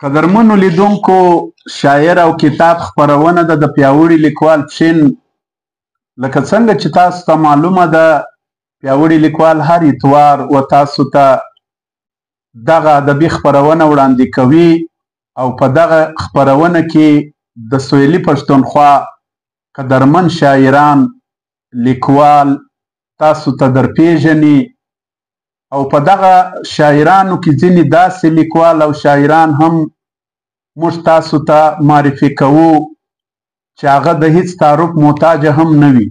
قدرمنو لیدونکو شاعر او کتاب خپرونه ده د پیاوړي لیکوال پښین. لکه څنګه چې تاسو ته معلومه ده پیاوړي لیکوال هر اتوار و تاسو ته دغه ادبي خپرونه وړاندې کوي او په دغه خپرونه کې د سویلي پښتونخوا قدرمن شاعران لیکوال تاسو ته درپېژني او په دغه شاعرانو کې ځینې داسې لیکوال او شاعران هم موږ تاسو ته معرفي کوو چې هغه د هیڅ تعارف محتاجه هم نه وي،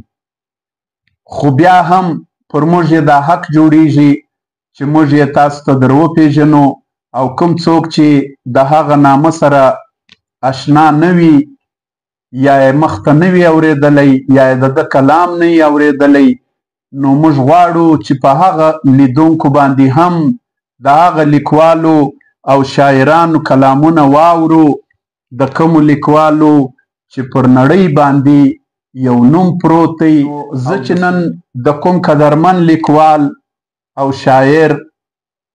خو بیا هم پر موږ یې دا حق جوړیږي چې موږ یې تاسو ته در وپېژنو او کوم څوک چې د هغه نامه سره اشنا نه وي یا یې مخته نه وي اورېدلی یا یې د ده کلام نه وي اورېدلی، نو موږ غواړو چې په هغه لیدونکو باندې هم د هغه لیکوالو او شاعرانو کلامونه واورو، د کومو لیکوالو چې پر نړۍ باندې یو نوم پروت دی. زه چې نن د کوم قدرمن لیکوال او شاعر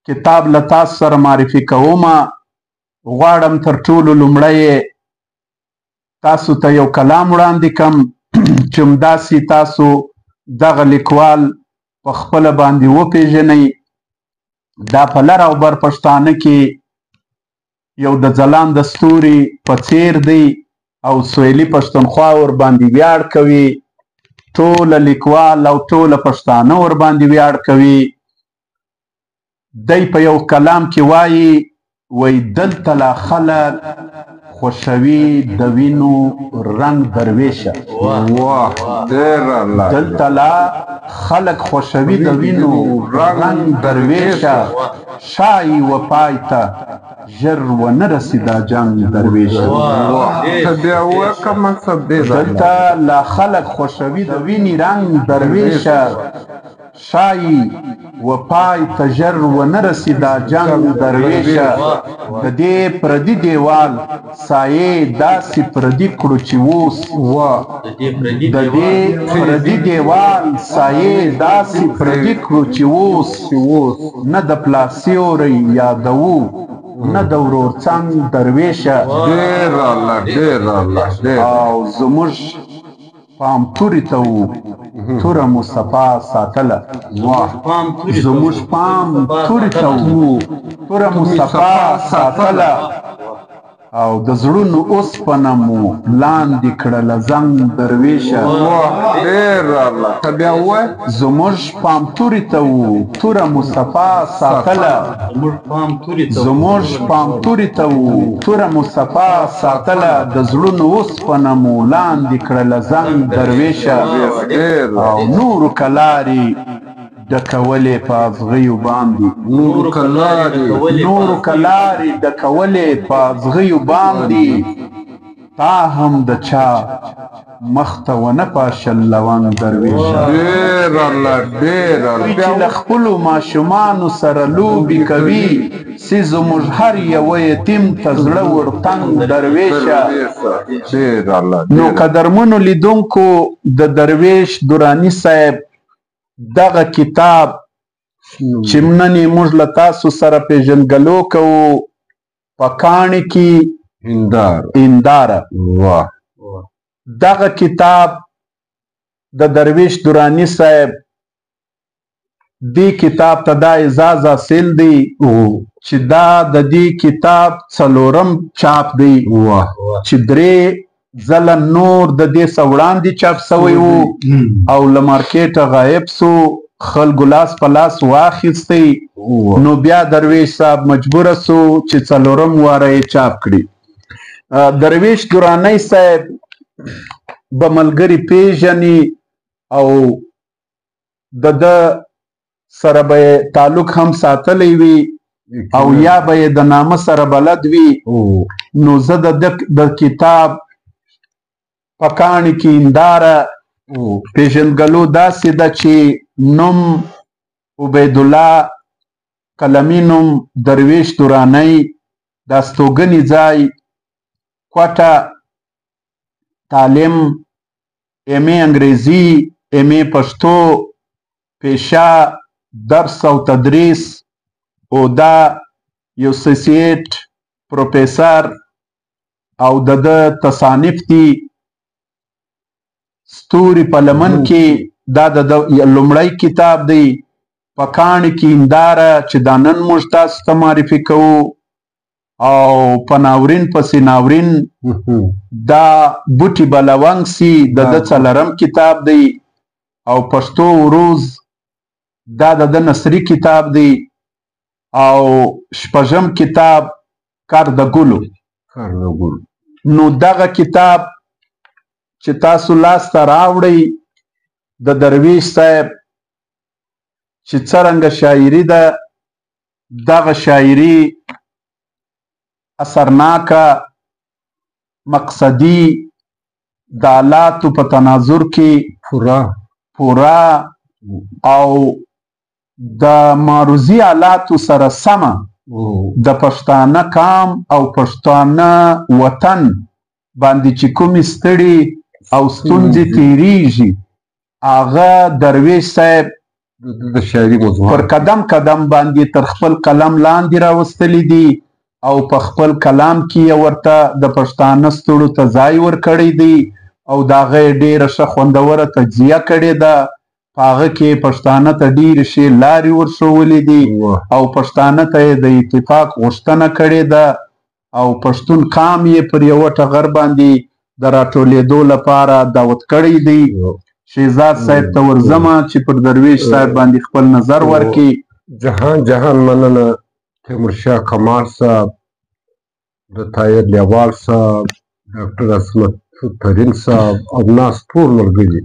کتاب له تاسو سره معرفي کومه، غواړم تر ټولو لومړی تاسو ته یو کلام وړاندې کړم چې همداسې تاسو دغه لیکوال په خپله باندې وپېژنئ. دا په لر او بر پښتانه کې یو د ځلانده ستوري په څیر دی او سویلي پښتونخوا ورباندې ویاړ کوي، ټوله لیکوال او ټوله پښتانه ورباندې ویاړ کوي. دی په یو کلام کې وایي دلته لا خلک خوښوي د وینو رنګ درویشه. دلته لا خلک خوښوي د وینو رنګ درویشه، ښایي و پای ته ژر ونه رسي دا جنګ درویشه. دلته لا خلک خوښوي د وینې رنګ درویشه، ښایي و پای ته ژر ونه رسي دا جنګ درویشه. د دې پردي دیوال سایې داسې پردي کړو چې اوس د دې پردي دیوال سایې داسې پردي کړو چې اوس نه د پلار سیوری یادوو نه د ورور څنګ درویشه. او زموږ پام تورې ته و توره مصطفی ساتله، زموږ پام تورې ته و توره مصطفی ساتله، او د زړونو اوسپنه مو لاندې کړله زنګ درویشه. زموږ پام تورې ته و توره مصطفی ساتله، زموږ پام تورې ته و توره مصطفی ساتله، د زړونو اوسپنه مو لاندې کړله زنګ درویشه. او نورو کلارې ډکولې په اغزیو باندې، نورو کلارې ډکولې په اغزیو باندې، تا هم د چا مخته ونه پاشل لونګ درویشه. چې له خپلو ماشومانو سره لوبې کوي سي زموږ هر یوه یتیم ته زړه ورتنګ درویشه. نو قدرمنو لیدونکو د درویش دراني صاحب دغه کتاب چې نن یې موږ له تاسو سره پېژندګلو کوو په کاڼي کې هنداره، دغه کتاب د درویش دراني صاحب دې کتاب ته دا اعزاز حاصل دی چې دا د دې کتاب څلورم چاپ دی چې درې ځله نور د دې څه وړاندې چاپ سوی و او له مارکېټه غایب سو، خلکو لاس په لاس واخیستی، نو بیا درویش صاحب مجبوره سو چې څلورم واره یې چاپ کړي. درویش درانی صاحب به ملګري پیژني او د ده سره به یې تعلق هم ساتلی وي او یا به یې د نامه سره بلد وي. نو زه د کتاب په کاڼي کې هنداره پېژندګلو داسې ده چې نوم عبیدالله، قلمي نوم درویش درانی، د استوګنې ځای کوټه، تعلیم MA انګریزي، MA پښتو، پیشه درس او تدریس، عهده یو سیسیټ پروفیسر او د ده تصانیف دي. ستوري په لمن کې دا د لومړی کتاب دی. په کاڼي کې هنداره چې دا نن موږ تاسو ته معرفي کوو. او په ناورین پسې ناورین دا بوټي به لونګ سي د ده څلرم کتاب دی. او پښتو وروز دا د ده نثري کتاب دی. او شپږم کتاب کار د ګلو. نو دغه کتاب چې تاسو لاسته راوړئ د درویش صاحب چې څرنګه شاعري ده، دغه شاعري اثرناکه، مقصدي، د آلاتو په تناظر کې پوره او د معروضي آلاتو سره سمه د پښتانه کام او پښتانه وطن باندې چې کومې ستړي او ستونزې تیریږي هغه درویش صاحب د شاعري موضوع پر قدم قدم باندې تر خپل قلم لاندې راوستلی دي او په خپل کلام کې ورته د پښتانه ستړو ته ځای ورکړی دی او د هغه یې ډېره ښه خوندوره تجزیه کړې ده. په هغه کې پښتانه ته ډېرې ښې لارې ورښولې دي او پښتانه ته یې د اتفاق غوښتنه کړې ده او پښتون قام یې پر یوه ټغر باندې د راټولېدو لپاره دعوت کړی دی. شهزاد صاحب ته ورځمه چې پر درویش صاحب باندې خپل نظر ورکړي. جهان مننه تیمورشاه کمال صاحب، د طاهر لیوال صاحب، ډاکټر عصمت ترین صاحب او ناس ټول ملګري.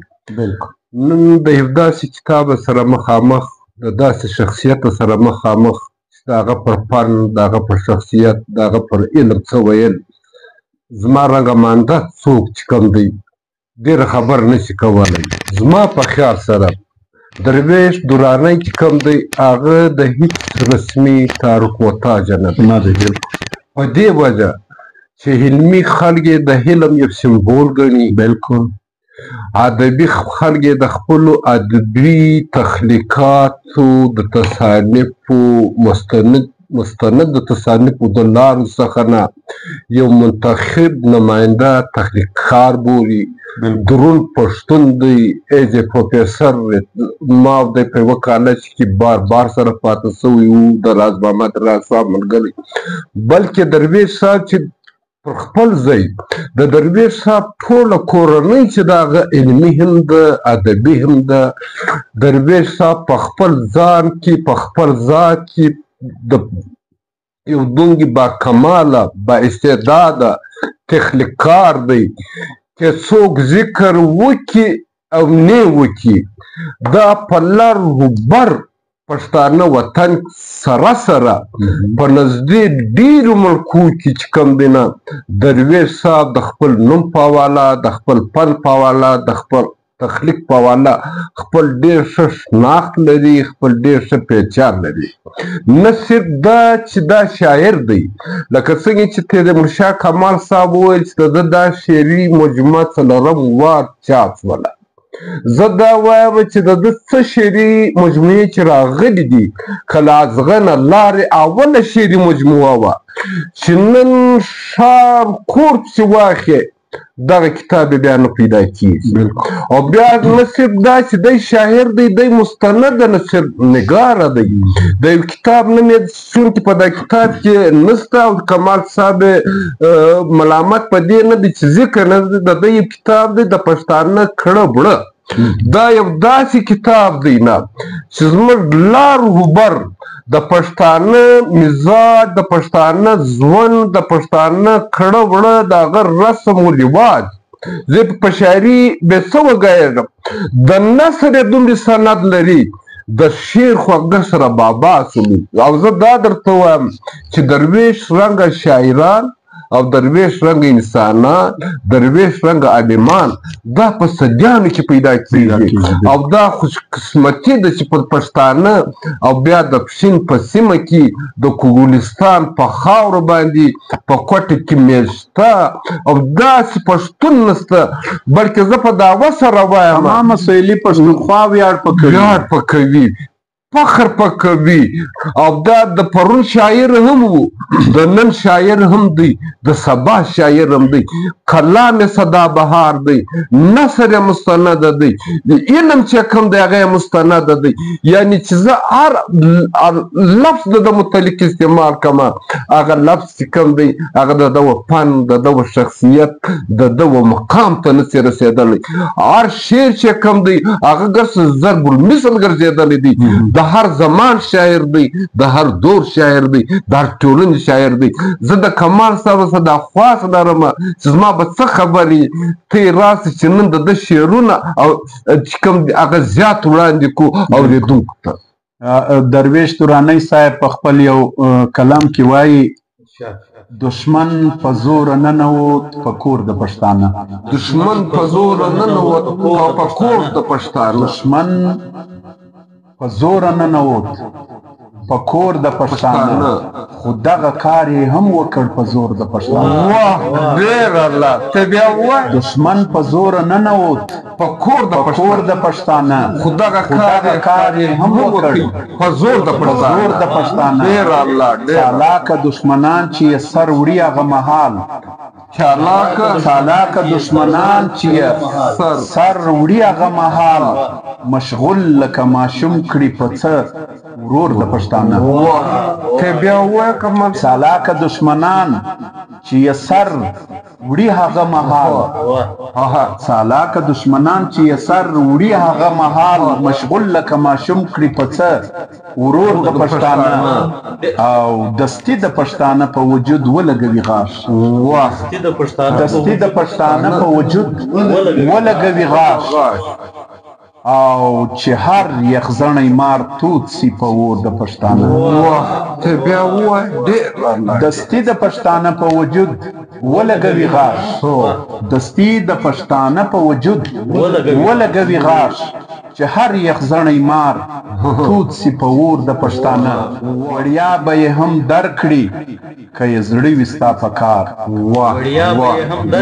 نن د یو داسې کتاب سره مخامخ، د داسې شخصیت سره مخامخ چې د هغه پر فن، د هغه پر شخصیت، د هغه پر علم څه ویل. زما رنګه مانده څوک چې کوم دی ډېره خبر نشي کولی. زما په خیال سره درویش درانی چې کوم دی هغه د هیڅ رسمي تعارف محتاجه نه دی. په دې وجه چې علمي خلک یې د علم یو سمبول ګڼي، بالکل ادبي خلک یې د خپلو ادبي تخلیقاتو د تصانیفو مستند د تصانیفو د لارو څخه نه یو منتخب نماینده تخلیقکار بولي. درون پښتون دی. ایز ا پروفیسر ما دی په یوه کالج کې بار سره پاته سوی و، د راز محمد راز صاحب ملګری. بلکې درویش صاحب چې پر خپل ځای د درویش صاحب ټوله کورنۍ چې د هغه علمي هم ده، ادبي هم ده. درویش صاحب په خپل ځان کې، په خپل ذات کې د یو دونګي با کماله، با استعداده تخلیقکار دی چې څوک ذکر وکړي او نه وکړي دا په لر بر پښتانه وطن سره سره په نږدې ډېرو ملکو کې چې کوم دی نه درویش صاحب د خپل نوم په حواله، د خپل فن په حواله، د خپل تخلیق په حواله خپل ډېر ښه شناخت لري، خپل ډېر ښه پهچان لري. نه صرف دا چې دا شاعر دی، لکه څنګه چې تیمورشاه کمال صاحب وویل چې د ده دا شعري مجموعه څلورم وار چاپ شوله. زه دا وایم چې د ده څه شعري مجموعې چې راغلي دي، کله ازغنه لارې اوله شعري مجموعه وه چې نن ښار کور پسې واخې دغه کتاب بیا نه پیدا کېږي. او بیا نه صرف دا چې دی شاعر دی، دی مستند نثر نګاره دی. د یو کتاب نوم یې چونکې په دا کتاب کې نشته او کمال صاحب ملامت په دې نه دی چې ذکر نه دی، د ده یو کتاب دی د پښتانه کړه بړه. دا یو داسې کتاب دی نه چې زموږ لار وبر د پښتانه مزاج، د پښتانه ژوند، د پښتانه کړه وړه، د هغه رسم و رواج. زه په شاعري بې څه وګایږم، د نثر یې دومره سند لري، د شعر خوږه سره بابا سولي. او زه دا درته وایم چې درویش رنګه شاعران او درویش رنګه انسانان، درویش رنګه عالمان دا په صدیانو کې پیدا کېږي. او دا خوشقسمتي ده چې پر پښتانه او بیا د پښین په سیمه کې د کوګلستان په خاورو باندې په کوټه کې میشته او داسې پښتون نشته. بلکې زه په دعوه سره وایم تمامه سویلي پښتونخوا ویاړ په کوي. فخر په کوي او دا د پرون شاعر هم وو د نن شاعر هم دی د سبا شاعر هم دی کلام صدا بهار دی نثر مستند دی علم چې کوم دی هغه مستند دی یعنی چې زه هر لفظ د متعلق استعمال کما هغه لفظ چې کوم دی هغه د فن د شخصیت د مقام ته نشي رسیدلی هر شعر چې کوم دی هغه ګرځ ضرب المثل ګرځیدلی دی د هر زمان شاعر دی د هر دور شاعر دی د هر ټولنې شاعر دی زه د کمال صاحب څخه دا خواست لرم چې زما به څه خبرې ته راسې چې نن د ده شعرونه او چې کوم هغه زیات وړاندې کړو اورېدونکو ته درویش تورانی صاحب په خپل یو کلام کې وایي دشمن په زور ننوت په کور د پښتانه دشمن په زور ننوت په کور د پښتانه دشمن په زور ننوت په کور د پښتانه خو دغه کار یې هم وکړ په زور د پښتانه واه ډېر الله ته بیا ووایه دشمن په زور ننوت په کور د پښتانه خو دغه کار یې هم وکړ په زور د پښتانه ډېر الله ډېر چالاکه دشمنان چې یې سر وړي هغه مهال چالاکه دشمنان چې سر وړي هغه مهال مشغول لکه ماشوم کړي په څه ورور د پښتانه ته بیا ووایه کمال چالاکه دشمنان چې یې سر وړي هغه مهال چالاکه دشمنان چې یې سر وړي هغه مهال مشغول لکه ماشوم کړي په څه ورور د پښتانه او دستي د پښتانه په وجود ولګوي غاښ دستي د پښتانه په وجود ولګوي غاښ او چې هر یخزنی مار توت سی په اور د پښتانه ته بیا ووایه دستي د پښتانه په وجود ولګوي غاښ دستي د پښتانه په وجود ولګوي غاښ چې هر یخزنی مار توت سی په اور د پښتانه وړیا به یې هم درکړي که یې زړه وي ستا په کار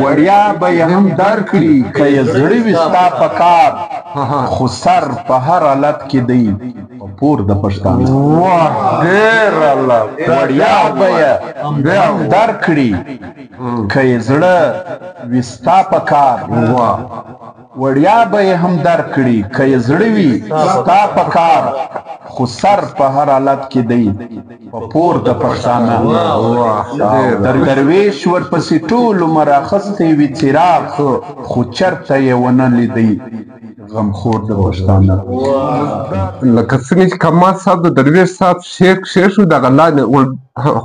وړیا به یې هم درکړي که یې زړه وي ستا په کار خو سر په هر حالت کې دی په پور د پښتانه ډېر الله وړیا به یې هم درکړي که یې زړه وي ستا په کار وړیا به یې هم درکړي که یې زړه وي ستا په کار خو سر په هر حالت کې دی په پور د پښتانه درویش ورپسې ټول عمر اخیستی وي څراغ خو چرته یې ونه لیدی غمخور د پښتانه لکه څنګه چې کمال صاحب د درویش صاحب شعر شو دغه لاندې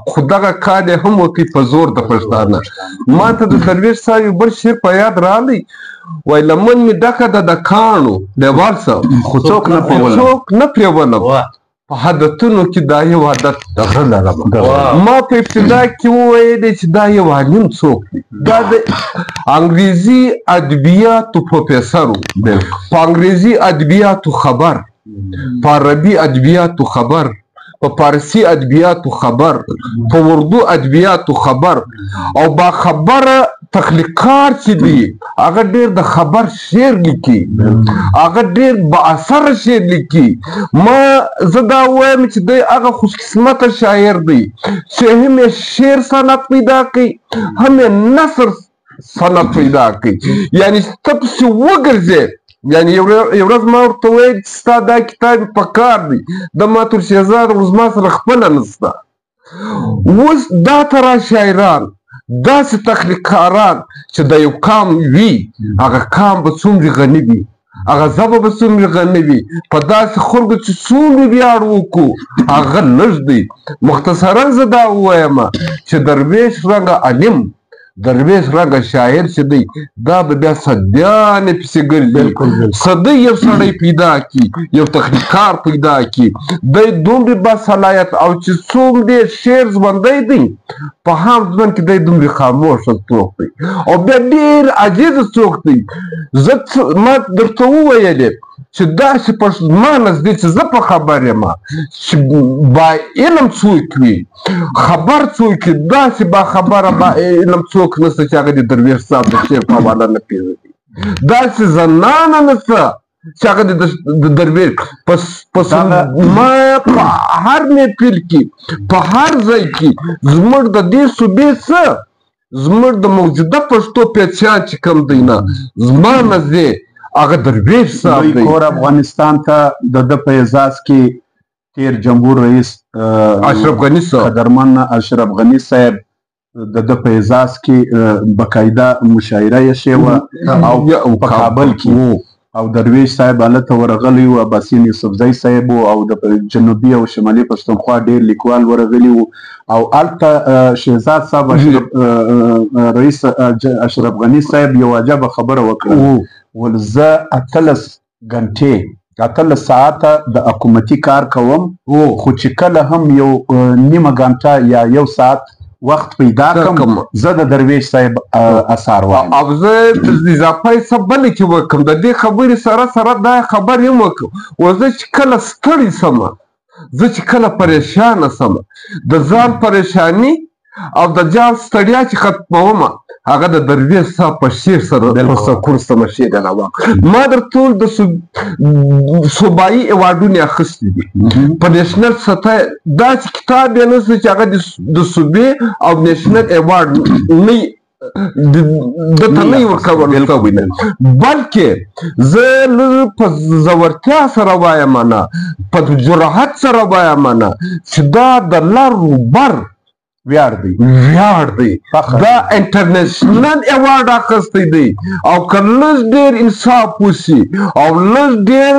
خو دغه کار یې هم وکړي په زور د پښتانه ما ته د درویش صاحب یو بل شعر په یاد راغلی وایي لمن مې ډکه ده د کاڼو دیوال صاحب خو څوک نه پرېولم په عادتونو کې دا یو عادت د غره لرم ما په ابتدا کې وویلې چې دا یو عالم څوک دی دا د انګریزي ادبیاتو پروفیسر و په انګریزي ادبیاتو خبر په عربي ادبیاتو خبر په فارسي ادبیاتو خبر په اردو ادبیاتو خبر او با خبره تخلیقات چې دي هغه ډېر د خبر شعر لیکي هغه ډېر با اثره شعر لیکي ما زه دا وایم چې دی هغه خوش قسمته شاعر دی چې هم یې شعر صنعت پیدا کوي هم یې نثر صنعت پیدا کوي یعنی ته پسې وګرځې یعنی یو ورځ ما ورته ویل چې ستا دا کتاب په کار دی د ماتور شهزاد خو زما سره خپله نشته اوس دا ترا شاعران داسې تخلیقکاران چې د یو قام وي هغه قام به څومره غني وي هغه ژبه به څومره غني وي په داسې خلکو چې څومره ویاړ وکړو هغه لږ دی مختصرا زه دا ووایم چې درویش رنګه عالم درویش رنګه شاعر چې دی دا به بیا صدیانې پسې ګرځي صدی یو سړی پیدا کړي یو تخلیقکار پیدا کړي دی دومره باصلاحیت او چې څومره شعر ژوندی دی په هم ژوند کې دی دومره خاموشه څوک دی او بیا ډېر عاجزه څوک دی زه ما درته وویلې چې داسې په ما نږدې چې زه په خبر یم چې با علم څوک وي خبر څوک وي داسې با خبره با علم څوک نشته چې هغه د درویش صاحب د شعر په حواله نه پېژني داسې زنانه نشته چې هغه د درویش ما په هر محفل کې په هر ځای کې زموږ د دې صوبې څه زموږ د موجوده پښتو پهچان چې کوم دی نه زما نزدې هغه درویش صاحب دی. کور افغانستان ته د ده په اعزاز کې تیر جمهور رئیس اشرف غني صاحب قدرمن اشرف غني صاحب د ده په اعزاز کې باقاعده مشاعره یې شوې او په کابل کې او درویش صاحب هلته ورغلی و، عباسین یوسفزی صاحب او د جنوبي او شمالي پښتونخوا ډېر لیکوال ورغلي وو او هلته شهزاد صاحب رئیس اشرف غني صاحب یو عجبه خبره وکړه، ول زه 18 غنټې 18 ساعته د حکومتي کار کوم خو چې کله هم یو نیمه غنټه یا یو ساعت وخت پیدا کوم زه د درویش صاحب اثار وایم. او زه اضافه څه بلې کې وکړم د دې خبرې سره سره دا خبر یم وکړم و زه چې کله ستړی سمه زه چې کله پریشانه سمه د ځان پریشاني او د ځان ستړیا چې ختمومه هغه د درویش صاحب په شعر سره په سکون سمه شعر علاوه ما در ټول د صوبایي ایوارډونه اخیستي دي په نیشنل سطح داسې کتاب یې نشته چې هغه د صوبې او نیشنل ایوارډ نه دته نه ورکول شوی نه بلکې زه په زورتیا سره وایم نه په جرأت سره وایم نه چې دا د لر بر ویاړ دی دا انټرنیشنل ایوارډ اخیستی دی او که لږ ډېر انصاف وشي او لږ ډېر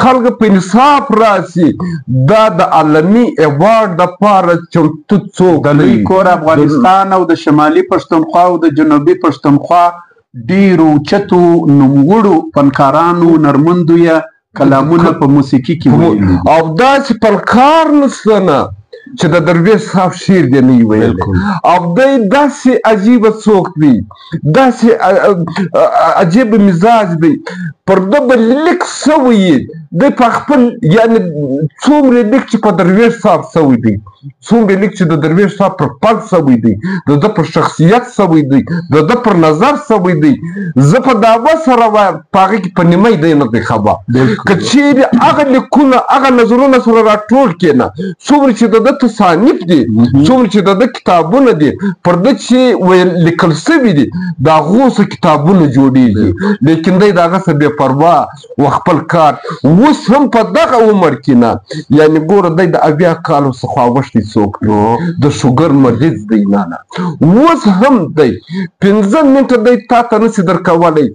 خلک په انصاف راشي دا د عالمي ایوارډ دپاره چمتو څوک د لوی کور افغانستان او د شمالي پښتونخوا او د جنوبي پښتونخوا ډېرو اوچتو نوموړو فنکارانو نرمندو یې کلامونه په موسیقي کې ویلي او داسې فنکار نشته نه چې د درویش صاحب شعر دی نه ویل او دی داسې عجیبه څوک دی داسې عجیب مزاج دی پر ده به لیک سوی دی په خپل یعنی څومره لیک چې په درویش صاحب سوی دی څومره لیک چې د درویش صاحب پر پل سوی دی د ده پر شخصیت سوی دی د ده پر نظر سوی دی زه په دعوه سره وایم په هغې کې په نیمۍ دی نه دی خبر که چیرې هغه لیکونه هغه نظرونه سره راټول کړي نه څومره چې د ده تصانیف دي څومره چې د ده کتابونه دي پر ده چې لیکل سوي دي د هغو څه کتابونه جوړېږي لیکن دی د هغه څه بې پروا و خپل کار اوس هم په دغه عمر کې نه یعنې ګوره دی د 80 کالو څخه اوښتی څوک دی د شوګر مریض دی نه اوس هم دی 15 منټه دی تا ته نشي درکولی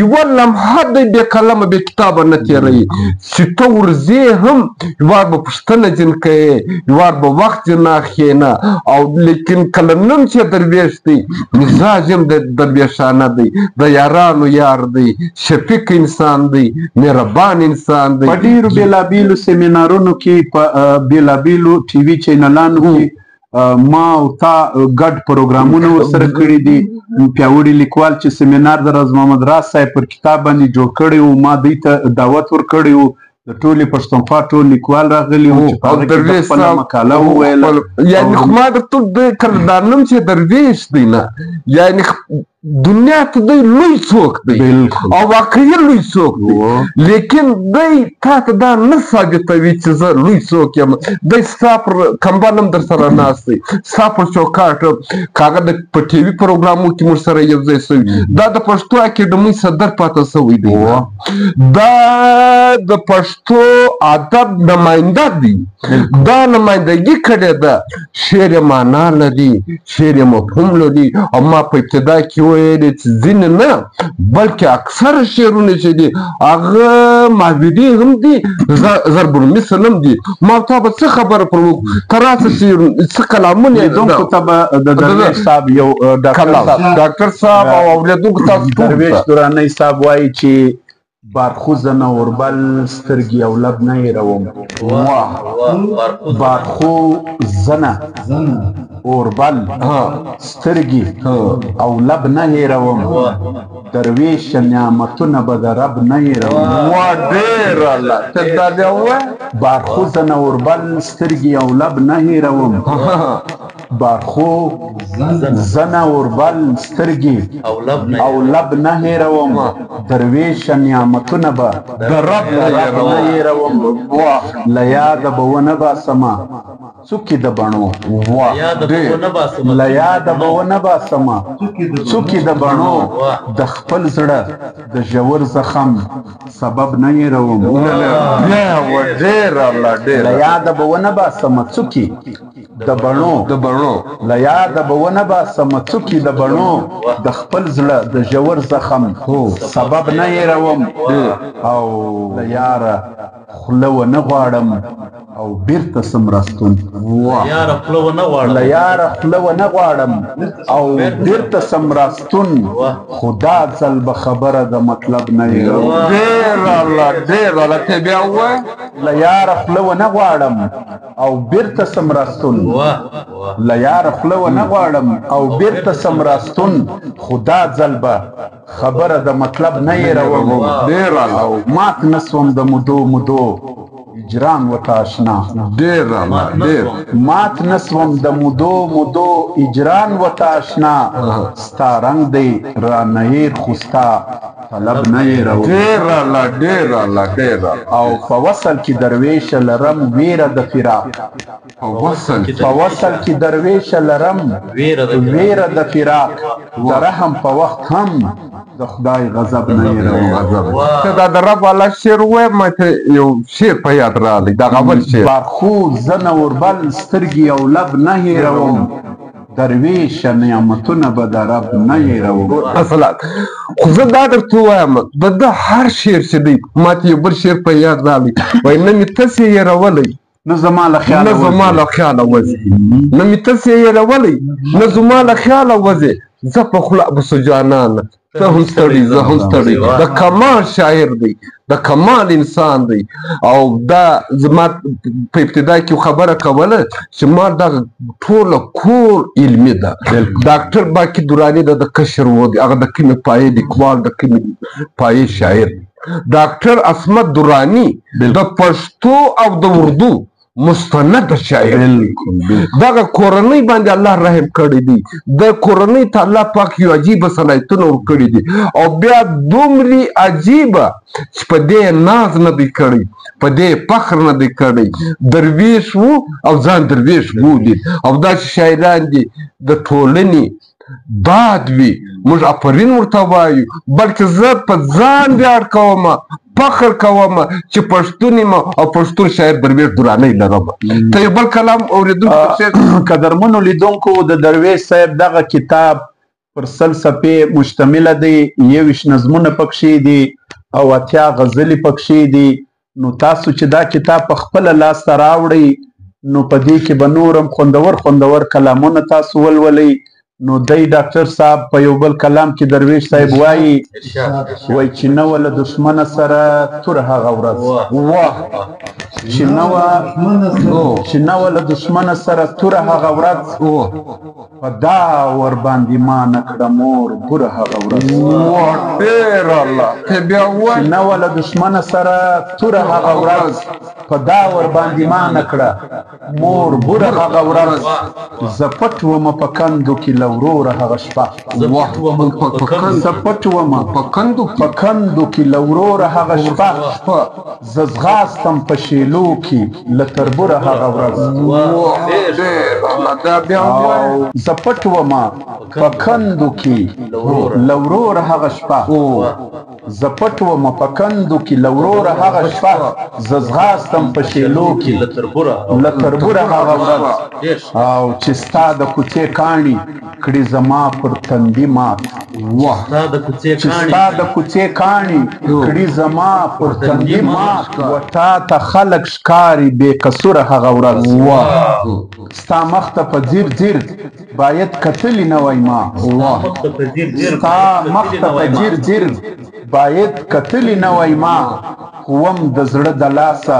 یوه لمحه دی بې قلمه بې کتابه نه تېروي چې ته ورځې هم یوار به پوښتنه ځین کوې یوار به وخت ځین اخښې او لیکن کله نن چې درویش دی مزاج هم د درویشانه دی د یارانو یار دی شفیق انسان دی مهربان انسان دی په ډېرو بېلابېلو سیمینارونو کې په بېلابېلو ټي وي چینلانو کې ما او تا ګډ پروګرامونه ورسره کړي دي پیاوړي لیکوال چې سیمینار د راز محمد راز صاحب پر کتاب باندې جوړ کړی و ما دوی ته دعوت ورکړی و د ټولې پښتونخوا ټول لیکوال راغلي وو چې په هغه کې د خپله مقاله وویله یعنې خو ما درته کله دا نوم چې درویش دی نه یعنې دنیا ته دی لوی څوک دی او واقعي لوی څوک دی لیکن دی تا ته دا نه ثابتوي چې زه لوی څوک یم دی ستا پر کمبل هم در سره ناست دی ستا پر چوکاټ که هغه د په ټي وي پروګرامو کې موږ سره یو ځای سوي دا د پښتو اکیډمۍ صدر پاته سوی دی دا د پښتو ادب نماینده دی دا نمایندګي کړې ده شعر یې معنا لري شعر یې مفهوم لري او ما په ابتدا کې ویلې چې ځینې نه بلکې اکثره شعرونه چې دي هغه محبدي هم دي ضرب المثل هم دي ما تا به څه خبره پر وکړو ته راشه څه کلامونه لیدونکو ته به د درویش صاحب یو ډاکټر صاحب او اوریدونکو تاسو درویش درانی صاحب وایي چې بارخو زنه اوربل سترګې او لب نه هېروم بارخو زنه اوربل سترګې او لب نه هېروم درویش نعمتونه به د رب نه هېروم وا ډېر الله ته دا بیا ووایه بارخو زنه اوربل سترګې او لب نه هېروم بارخو زنه اوربل سترګې او لب نه هېروم درویشه نعمتونه به د رب نه نه هېروم له یاده به ونه باسمه څوکې د بڼو له یاده به ونه باسمه څوکې د بڼو د خپل زړه د ژور زخم سبب نه هېروم له یاده به ونه باسمه څوکې د بڼو له یاده به ونه باسمه څوکې د بڼو د خپل زړه د ژور زخم سبب نه هېروم او له یاره خوله ونه غواړم او بیرته سم راستون له یاره خوله ونه غواړم او بیرته سم راستون خو دا ځل به خبره د مطلب نه هېروم له یاره خوله ونه غواړم او بیرته سم راستون له یاره خوله ونه غواړم او بیرته سم راستون خو دا ځل به خبره د مطلب نه هېروم او مات نه سوم د مودو اجران وته اشنا مات نه سوم د مودو اجران وته اشنا ستا رنګ دی رانه هېر خو ستا طلب نه هېروم او په وصل کې درویشه لرم ویره د فراق په وصل کې درویشه لرم ویره د فراق د رحم په وخت هم د خدای غضب نه هېروم دا د رب والا شعر ووایم ما ته یو شعر په یاد راغلی دغه بل شعر بارخو زنه اوربل سترګې او لب نه هېروم درویشه نعمتونه به د رب نه هېروم اصلا خو زه دا درته ووایم د ده هر شعر چې دی ما ته یو بل شعر په یاد راغلی وایي نه مې تسې هېرولی نه زما له خیاله وځي نه مې تسې هېرولی نه زما له خیاله وځي زه په خوله ابوسو جانانه ته هم ستړی زه هم ستړی د کمال شاعر دی د کمال انسان دی او دا زما په ابتدا کې خبره کوله چې ما دغه ټوله کور علمي ده ډاکټر باقي دراني د کشر و دی هغه د کومې پایې لیکوال د کومې پایې شاعر دی ډاکټر عصمت دراني د پښتو او د اردو مستند شاعر دغه کورنۍ باندې الله رحم کړی دی د کورنۍ ته الله پاک یو عجیبه صلاحیتونه ورکړي دي او بیا دومره عجیبه چې په دې ناز نه دی کړی په دې فخر نه دی کړی درویش و او ځان درویش بولي او دا چې شاعران دي د ټولنې باد وي موږ افرین ورته وایو بلکې زه په ځان ویاړ کوم فخر کوم چې پښتون یم او پښتون شاعر درویش دراني لرم ته یو بل کلام اورېدونکو قدرمنو لیدونکو د درویش صاحب دغه کتاب پر 100 صفحې مشتمله دی 21 نظمونه پکښې دي او 80 غزلې پکښې دي نو تاسو چې دا کتاب په خپله لاسته راوړئ نو په دې کې به نورم خوندور کلامونه تاسو ولولئ نو دی ډاکټر صاحب په یو بل کلام کې درویش صاحب وایي چې نه وه له دښمنه سره توره هغه ورځ چې نه وه له دښمنه سره توره هغه ورځ په دا ورباندې ما نه کړه مور بوره هغه ورځ چې نه وه له دښمنه سره توره هغه ورځ په دا ورباندې ما نه کړه مور بوره هغه ورځ زه پټ ومه په کندو کې له وروره هغه شپه زه پټ ومه په کندو کې له وروره هغه شپه زه ځغاستم په شیلو کې له تربوره هغه ورځ زه پټ ومه په کندو کې له وروره هغه شپه زه پټ ومه په کندو کې له وروره هغه شپه زه ځغاستم په شیلو کې له تربوره هغه ورځ او چې ستا د کوڅې کاڼي کړي زما پر تندي مات چې ستا د کوڅې کاڼي کړي زما پر تندي مات و تا ته خلک ښکاري بې قصوره هغه ورځ ستا مخ ته په ځیر باید کتلی نه وای ما ستا مخ ته په ځیر باید کتلی نه وای ما وم د زړه د لاسه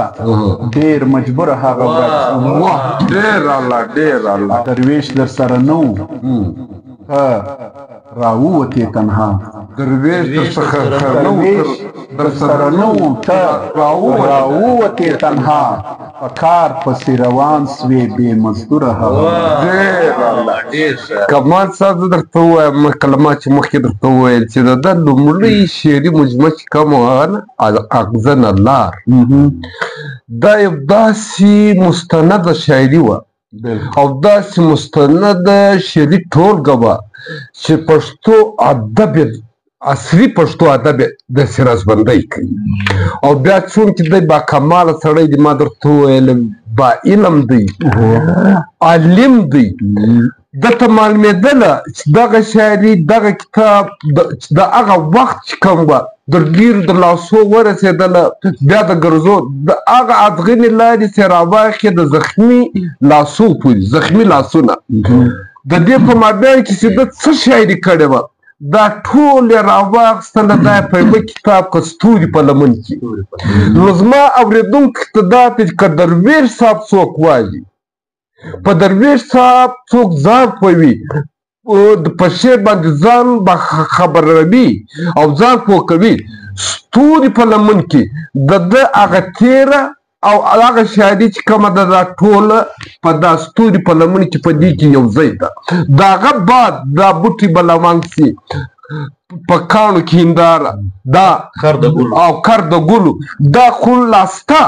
ډېر مجبوره هغه ورځ ډېر الله درویش در سره نه راووتې تنها درویش در سره نه وم ته راووتې تنها په کار پسې روان سوې بې مزدوره هوا. کمال صاحب زه درته ووایم کلمات چې مخکې درته وویل چې د ده لومړۍ شعري مجموعه چې کوم وه اغزنه لار دا یو داسې مستنده شاعري وه او داسې مستنده شعري ټولګه وه چې پښتو ادب عصري پښتو ادب داسې رازبندۍ کوي او بیا چونکې دی باکماله سړی دی ما درته وویل با علم دی عالم دی دته معلومېدله چې دغه شاعري دغه کتاب د هغه وخت چې کوم وه د ډېرو د لاسو ورسېدله بیا د ګرځو د هغه ادغنې لارې چې راواخې د زخمي لاسو پورې زخمي لاسونه د دې په مابین کې چې ده څه شاعري کړې وه دا ټول یې راواخیستله دا یې په یوه کتاب که ستوري په لمن کې نو زما اورېدونکو ته دا که درویش صاحب څوک وایي په درویش صاحب څوک ځان پوهوي په شعر باندې ځان به خبروي او ځان پوه کوي ستوري په لمن کې د ده هغه تیره او هغه شاعري چې کومه ده دا ټوله په دا ستوري په لمن کې په دې کې یو ځای ده د هغه بعد دا بوټي به لونګ سي په کاڼو کې هنداره دا او کر د ګلو دا خو لاسته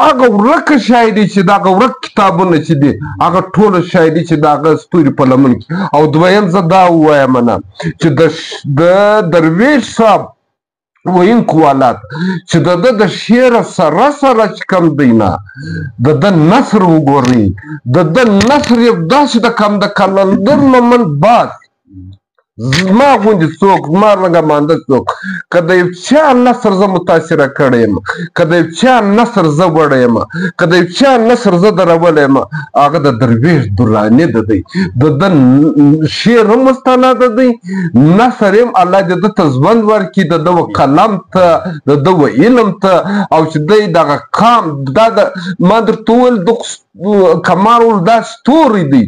هغه ورکه شاعري چې د هغه ورک کتابونه چې دي هغه ټوله شاعري چې د هغه ستوري په لمن کې او دویم زه دا ووایم نه چې د درویش صاحب ویونکو حالات چې د ده د شعر سره سره چې کوم دی نه د ده نثر وګورئ د ده نثر یو داسې د کوم د کلندر لمن باز زما غوندې څوک زما رنګه مانده څوک که د یو چا نثر زه متاثره کړی یم که د یو چا نثر زه وړی یم که د یو چا نثر زه درولی یم هغه د درویش دراني د دی د ده شعر هم مستنده دی نثر هم الله دې ده ته ژوند ورکړي د ده و قلم ته د ده و علم ته او چې دی دغه قام دا د ما درته وویل کمال دا ستوری دی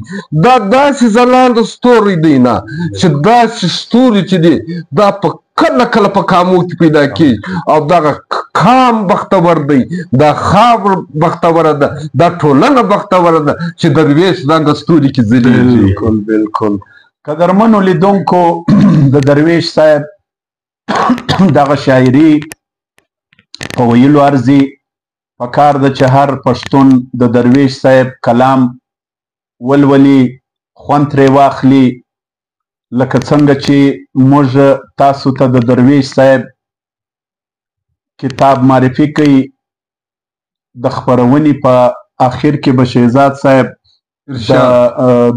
دا داسې ځلانده ستوری دی نه چې داسې ستوري چې دی دا په کله کله په کامو کې پیدا کېږي او دغه قام بختور دی دا خاور بختوره ده دا ټولنه بختوره ده چې درویش دغه ستوري کې ځلېږي. بالکل بالکل قدرمنو لیدونکو د درویش صاحب دغه شاعري په ویلو ارزي پکار ده چې هر پښتون د درویش صاحب کلام ولولي خوند ترې واخلي لکه څنګه چې موږ تاسو ته د درویش صاحب کتاب معرفي کوي د خپرونې په آخر کې به شهزاد صاحب د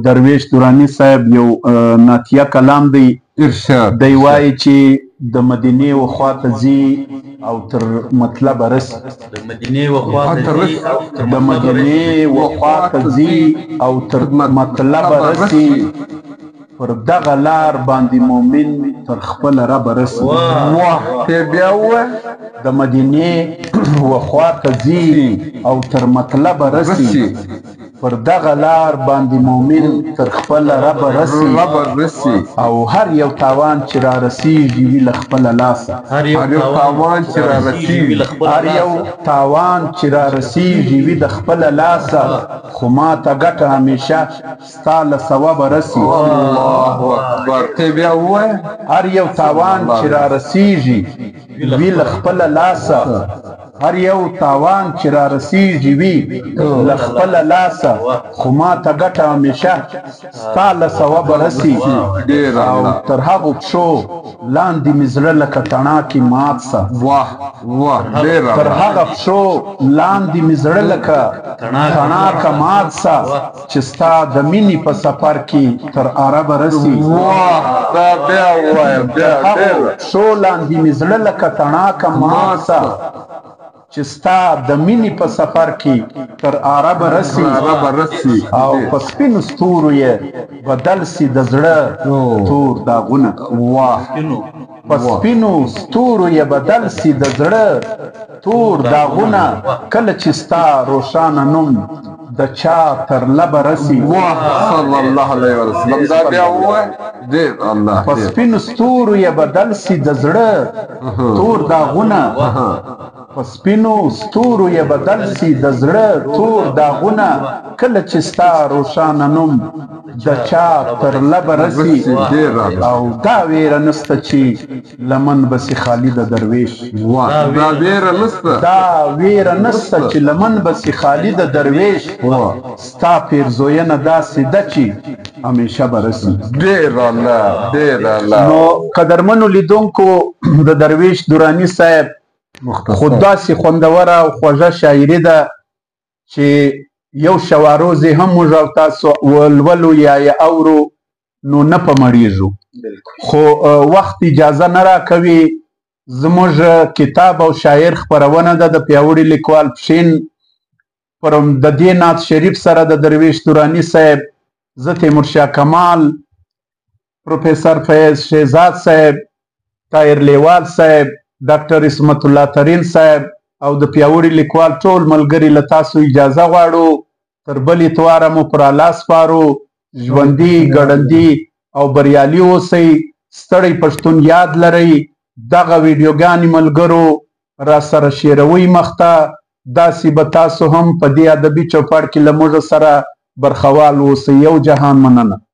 درویش دراني صاحب یو ناتیه کلام دی دی وایي چې د مدینې وخواته ځي او تر مطلبه رسي د مدینې وخواته ځي او تر مطلبه رسي پر دغه لار باندې مومن تر خپله ربه رسي بیا ووایه د مدینې وخواته ځي او تر مطلبه رسي پر دغه لار باندې مومن تر خپله ربه رسي او هر یو تاوان چې را رسیږي وي له خپله لاسه هر یو تاوان چې را رسیږي وي د خپله لاسه خو ما ته ګټه همیشه ستا له ثوابه رسي. الله اکبر. بیا ووایه هر یو تاوان چې را رسیږي وي له خپله لاسه هر یو تاوان چې را رسیږي وي له خپله لاسه خو ما ته ګټه همیشه ستا له ثوابه رسي او تر هغو پښو لاندې مې زړه لکه تڼاکې مات سه تر هغه پښو لاندې مې زړه لکه تڼاکه مات سه چې ستا د مینې په سفر کې تر عربه رسي تر هغو پښو لاندې مې زړه لکه تڼاکه مات سه چې ستا د مینې په سفر کې تر عربه رسي او په سپینو ستورو یې بدل سي د زړه تور داغونه په سپینو ستورو یې بدل سي د زړه تور داغونه کله چې ستا روښانه نوم د چا تر لبه رسي. صلی الله علیه وسلم. دا بیا ووایه ډېر الله په سپینو ستورو یې بدل سي د زړه تور داغونه په سپینو ستورو یې بدل سي د زړه تور داغونه کله چې ستا روښانه نوم د چا تر لبه رسي او دا ویره نسته چې لمن به سي خالي د درویش دا ویره نسته چې لمن به سي خالي د درویش ستا پیرزوینه داسې ده چې همیشه به رسي. ډېر الله ډېر الله. نو قدرمنو لیدونکو د درویش دراني صاحب خو داسې خوندوره او خوږه شاعري ده چې یو شواروز هم موږ او تاسو ولولو یا یې اورو نو نه په مړیږو، خو وخت اجازه نه راکوي. زموږ کتاب او شاعر خپرونه ده د پیاوړي لیکوال پښین پر د دې نعت شریف سره د درویش دراني صاحب، زه تیمورشاه کمال، پروفیسر فیض شهزاد صاحب، طاهر لیوال صاحب، ډاکټر اسمت الله ترین صاحب او د پیاوړي لیکوال ټول ملګري له تاسو اجازه غواړو. تر بل اتواره مو پر الله سپارو. ژوندي ګړندي او بریالي اوسئ. ستړی پښتون یاد لرئ. دغه ویډیوګانې ملګرو را سره شیروئ مخته. داسې به تاسو هم په دې ادبي چوپړ کې له موږ سره برخوال اوسئ. یو جهان مننه.